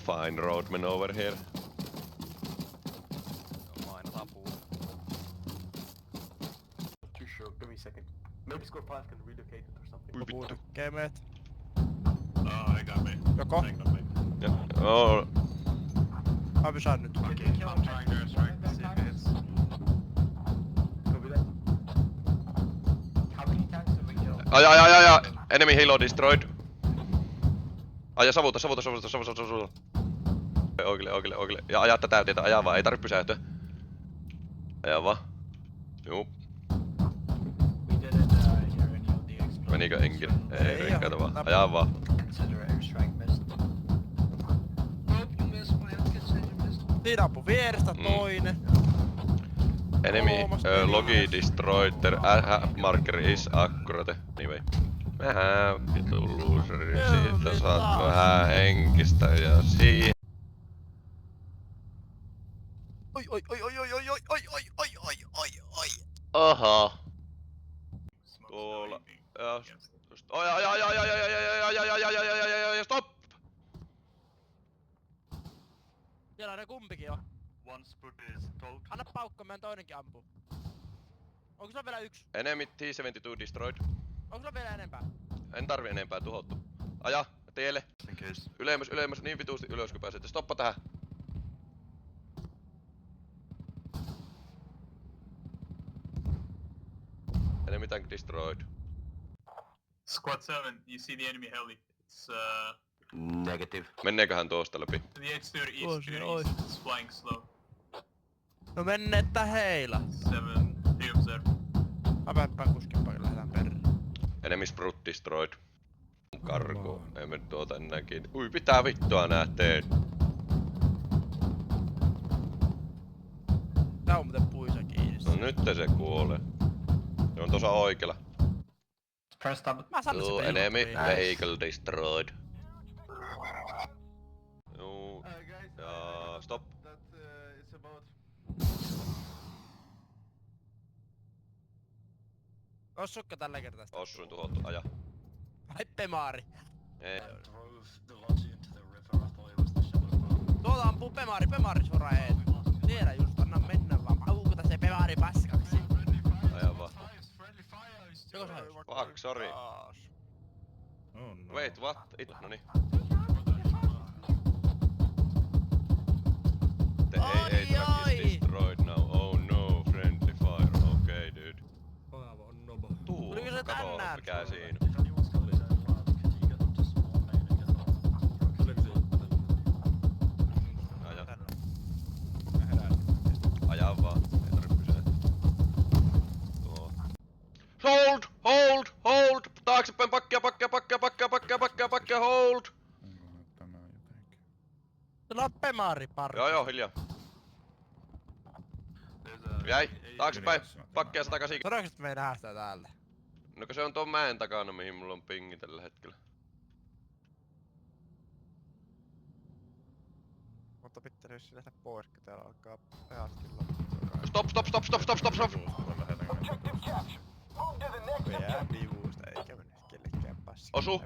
Fine roadman over here. Aina tapuu. Too sure, give me a second. Maybe Score 5 can relocate it or something. Ui vittu. Puudekkeemet. Oh, they got me. Joko? They got me. Oh, Mä pysään nyt. Okay, I'm trying to airstrike to see if it hits. Copy that. How many tanks have we killed? aja. Enemy helo destroyed. Aja savuta. Oikeelle. Ja ajaa tätä tietä, ajaa vaan, ei tarvi pysähtyä. Ajaa vaan. Juu. We didn't hear any of the explosions. Menikö engine? Ei Ei rinkkaita oo. vaan. Ajaa vaan. Consider airstrike missed. Nope, you missed. My health said you missed. Siinä ampui vierestä toinen. Enemy Kolmas, logi neljäs. destroyed. Their marker is accurate. Anyway. Vähän vitu loseri. Siitä saat vähän henkistä ja siihen. Oi. Aha. Smoke's Tuolla. not aiming. Ja Against it. just. Stop! Siellä ne kumpikin on. One split is told. Anna paukko, meidän toinenkin ampuu. Onko sulla vielä yksi? Enemy T-72 destroyed. Onko sulla vielä enempää? En tarvi enempää tuhottu. Aja, tielle. In case. Ylemmäs, niin vituusti ylös kun pääsette. Stoppa tähän. Enemy tank destroyed. Squad 7, you see the enemy heli. It's Negative. Menneeköhän tuosta läpi? to the exterior east, Oh, shit, to the east. It's flying slow. No menneettä heila. 7, 3 observe. Mä kuskin paikalle, lähdetään perään. Enemy Sprut destroyed. Karku. Ei me tuota ennenkin. Ui, pitää vittua nää teet. Tää on muuten puissa kiinni. No nyt se kuolee. Se on tuossa oikealla. Press tab. Mä sanoin, Juu, että se enemy ilmoittui. vehicle destroyed. Juu, Guys, ja stop. that is about... Ossukka tällä kertaa sitä. Ossuin tuhottu, aja. Ai pemaari. Ei. Drove the logi into the river. I thought it was the shell. Tuolta ampuu pemaari suoraan eet. Tiedä just, anna mennä vaan. Paukuta se pemaari paskaksi. Aja vaan. Joko se on? Fuck, sorry. Taas. Oh no. Wait, what? Noni. The Ai, AA truck ai. is destroyed now. Oh no, friendly fire. Okay, dude. Tuu, Tuliko se kato tänään mikä sulle? siinä. If anyone's got his own file, could you get them to spawn main and get them? Aja, Mä herään. aja vaan. Ei tarvi pysähtyä. Tuo. Hold! Taaksepäin, pakkia, hold! Sulla on pemaari parki. Joo, hiljaa. Jäi, taaksepäin, pakkia 180. Todennäköisesti me ei nähdä sitä täällä. No kun se on tuon mäen takana, mihin mulla on pingi tällä hetkellä. Mutta pitää jos lähteä pois, kun täällä alkaa pehaskin loppu. Stop! Jää vivuusta eikä mene kellekään passi. Osu!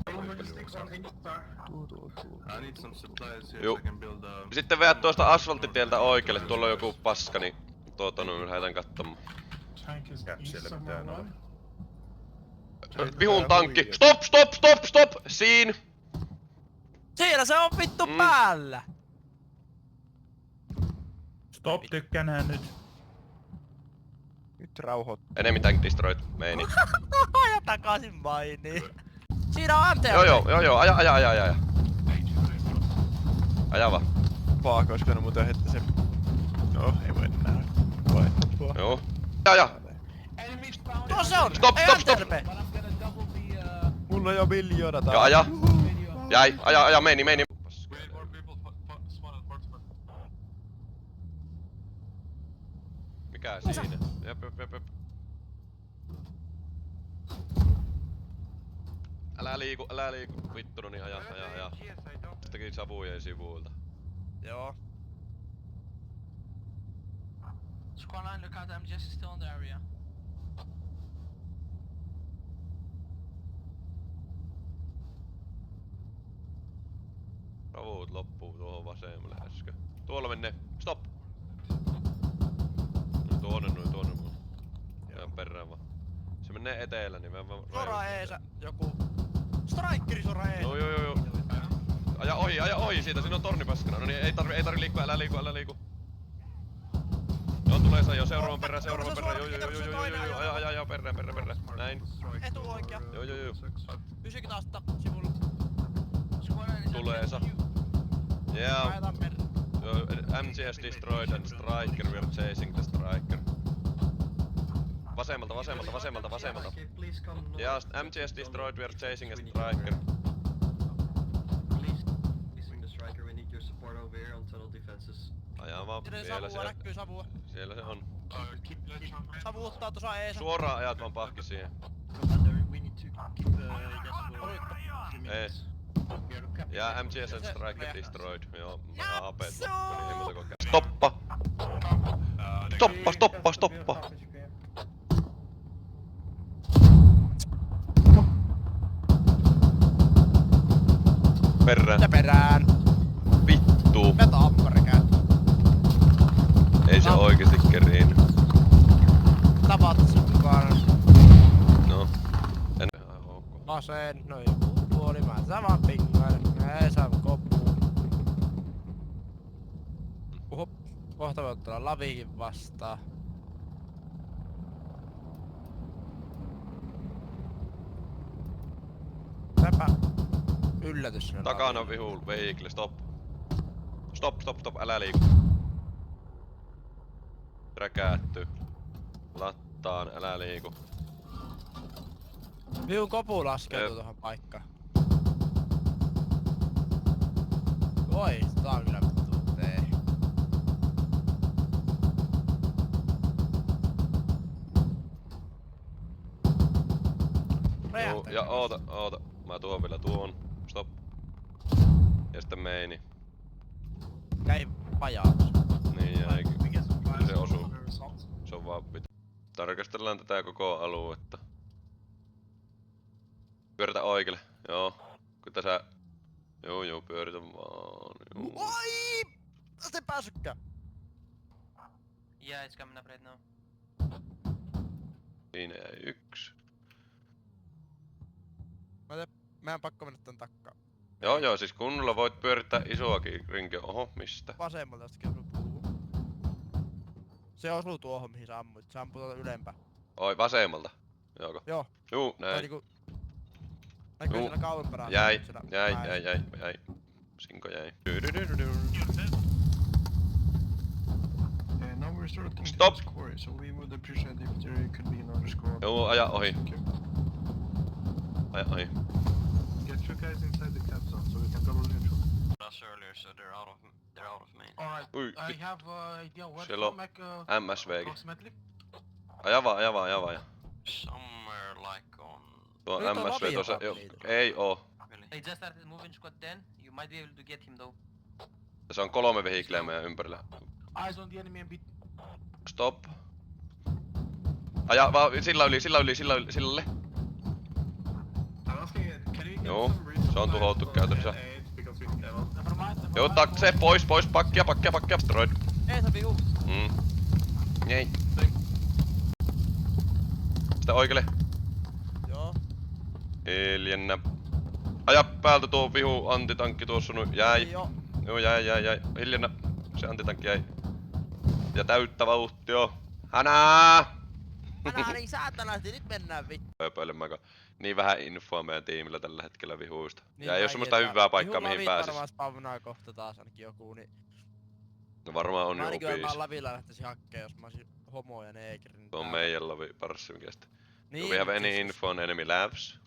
Tuu. I need some supplies here Juu. so I can build a... Sitten vedät tuosta asfalttitieltä oikealle, tuolla on joku paska, niin lähdetään katsomaan. Tank is east siellä somewhere, pitää right? Vihun tankki! Stop! Siin! Siinä se on vittu päällä! Stop, tykkänhän nyt. Nyt rauhoit. Enemy tank destroyed, meini. Ja takaisin mainiin. Siinä on MTL. Joo, aja. Aja vaan. Paako, olisiko ne muuten heittää se... No, ei voi enää. Vaihtaa. Joo. Aja! Tuo se on! Stop! Ei MTLP! Mulla on jo miljoona Joo, aja! Jäi, aja, meini. We need more people spawn at Portsmouth. Mikä siinä? Jep. Älä liiku. Vittu, no niin, aja. Tästäkin savujen sivuilta. Joo. Squad 9, look out, MGS is still in the area. Ravut loppuu tuohon vasemmalle äsken. Tuolla menee. Stop! No tuonne mun. Ihan perään vaan. Se menee etelä, niin mä vaan... Suoraan eesä, joku... Strikeri suoraan eesä. Joo. Aja ohi siitä, siinä on torni paskana. No niin, ei tarvi liikkua, älä liiku. Joo, tulee se jo, seuraavan perään. Joo, aja, perään. Näin. Etu oikea. Joo. Pysykö taas sivulla? Tulee se. Yeah. Ajetaan perään. MGS destroyed and striker, we are chasing the striker. Vasemmalta. Please come north. Yeah, MGS destroyed, we are chasing a striker. Please, chasing the striker. We need your support over here on tunnel defenses. Ajaa vaan Siinä vielä savua, näkyy savua. siellä se on. Savuuttaa tuossa eesä. Suoraan ajat vaan pahki siihen. We need to keep yes for Oliko? 3 Ei. minutes. Ja MGS and striker destroyed. Joo, mä apeet Japsuu! loppu, niin ei muuta kuin Stoppa! Stoppa! Perään. Ja perään. Vittu. Vetä amparikään. Ei se oikeesti keriin. Tapat sen mukaan. No. En ihan ok. Aseen, no joku puoli, mä saman pingaan. Ei saa koppuun. Oho, kohta voi tulla laviin vastaan. Täpä yllätys sinne Takana laviin. vihu vehicle, stop. Stop, älä liiku. Räkäätty. Lattaan, älä liiku. Vihun kopu laskeutuu Jep. tuohon paikkaan. Oi, tää on kyllä vittu tee. Joo, ja oota. Mä tuon vielä tuon. Stop. Ja sitten meini. Käi pajaus. Niin jäi. We get some Kyllä se flash osuu. over results. Se on vaan pit. Tarkastellaan tätä koko aluetta. Pyöritä oikealle. Joo. Kun tässä... Joo, pyöritä vaan. Juu. Oi! Se pääsykään. Yeah, it's coming up right now. Siinä jäi yksi. Meidän pakko mennä tän takkaa. Joo, siis kunnolla voit pyörittää isoakin rinkiä. Oho, mistä? Vasemmalta tästäkin osuu puuhun. Se osuu tuohon mihin sä ammuit. Se ampuu tuolta ylempää. Oi, vasemmalta. Joko? Joo. Juu, Tai näin. niinku... Näkyy Juu. siellä kauempana. Jäi. Siellä Jäi. Sinko jäi. Now we're starting Stop. to score, so we would appreciate if there could be another squad. Joo, aja ohi. Thank you. Aja ohi. Get your guys inside the cap zone so we can double neutral. Us earlier, so they're out of main. Alright, Ui, I have idea where Siellä on to make MSVkin. approximately. Aja vaan. Somewhere like on... Tuo Nyt on MSV Lavi tuossa... jopa Jo, niitä. ei oo. Really? They just started moving squad 10. You might be able to get him though. Tässä on 3 vehikleä meidän ympärillä. Eyes on the enemy and beat. Stop. Aja vaan sillalle. I'm asking it, can we get Joo, some resupply se on tuhottu for käytännössä. N8 because we level? Never mind. Joo, takse, pois, pakkia, destroyed. Ei se vihu. Ei. Sitä oikealle. Joo. Hiljennä. Aja päältä tuo vihu antitankki tuossa nyt. Jäi. Joo, jäi. Hiljennä. Se antitankki jäi. Ja täyttä vauhtia. Hänää! Tänään niin saatanasti, nyt mennään vittu. Pöpöilemäänkö. Niin vähän infoa meidän tiimillä tällä hetkellä vihuista. Niin Ja ei oo päin, semmoista että hyvää paikkaa vihun mihin lavit pääsis. varmaan spawnaa kohta taas ainakin joku, niin... No varmaan on Mä jo ainakin varmaan upis. lavilla lähtisin hakkeen, jos mä olisin homo ja neekeri. Niin Se on tää- meidän lavi parssi mikä sitten. Niin, Do we have mut any siis- info on enemy labs?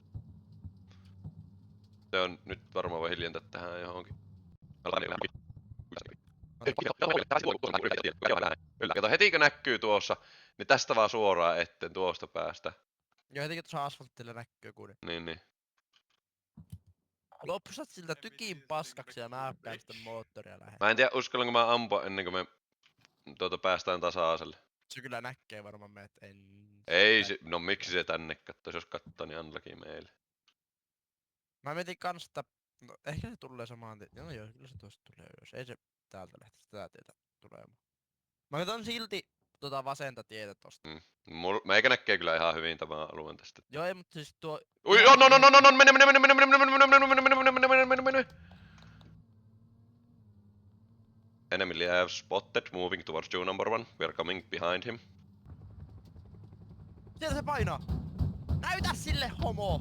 Se on nyt varmaan voi hiljentää tähän johonkin. Kato, heti kun näkyy tuossa, niin tästä vaan suoraan eteen tuosta päästä. Joo, hetikin tuossa asfaltilla näkyy kuule. Niin. Lopusat siltä tykin paskaksi ja näykkää sitten moottoria lähe. Mä en tiedä uskallanko mä ampua ennen kuin me päästään tasa-aselle. Se kyllä näkee varmaan meidät en... Ei, no miksi se tänne kattois, jos kattoo niin unlucky meille. Mä mietin kans, että No ehkä se tulee samaan tien. No joo, kyllä se tosta tulee ylös. Ei se täältä lähtisi tätä tietä tulemaan. Mä katson silti vasenta tietä tosta. Meikä näkee kyllä ihan hyvin tämän alueen tästä. Joo ei, mutta siis tuo... Ui, no, mene. Enemy have spotted, moving towards you number 1. We are coming behind him. Siellä se painaa! Näytä sille, homo!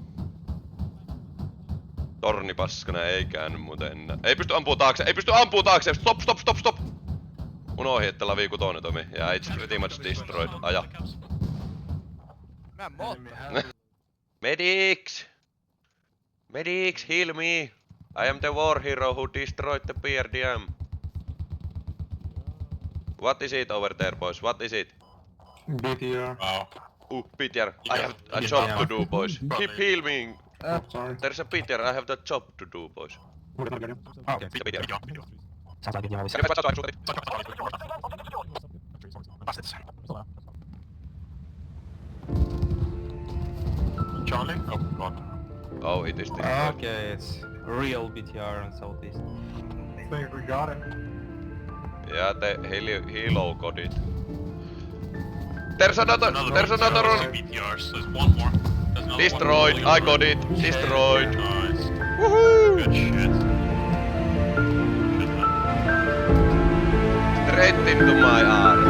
Torni paskana ei käänny muuten enää. Ei pysty ampuu taakse! Stop! Unohi, että Lavi 6 toimi. Ja it's pretty much destroyed. Aja. Mä en mootta. Medics! Medics, heal me! I am the war hero who destroyed the PRDM. What is it over there, boys? What is it? BTR. Peter, I have a job to do, boys. Keep healing. Sorry. There's a Peter, I have the job to do, boys. Okay. The Peter. Charlie? Oh, God. Oh, it is destroyed. Okay, it's real BTR on southeast. I think we got it. Yeah, the helo got it. There's another one! BTRs. There's one more. There's another Destroyed, one. I got it! Destroyed! Nice. Woohoo! Good shit. Straight into my arm.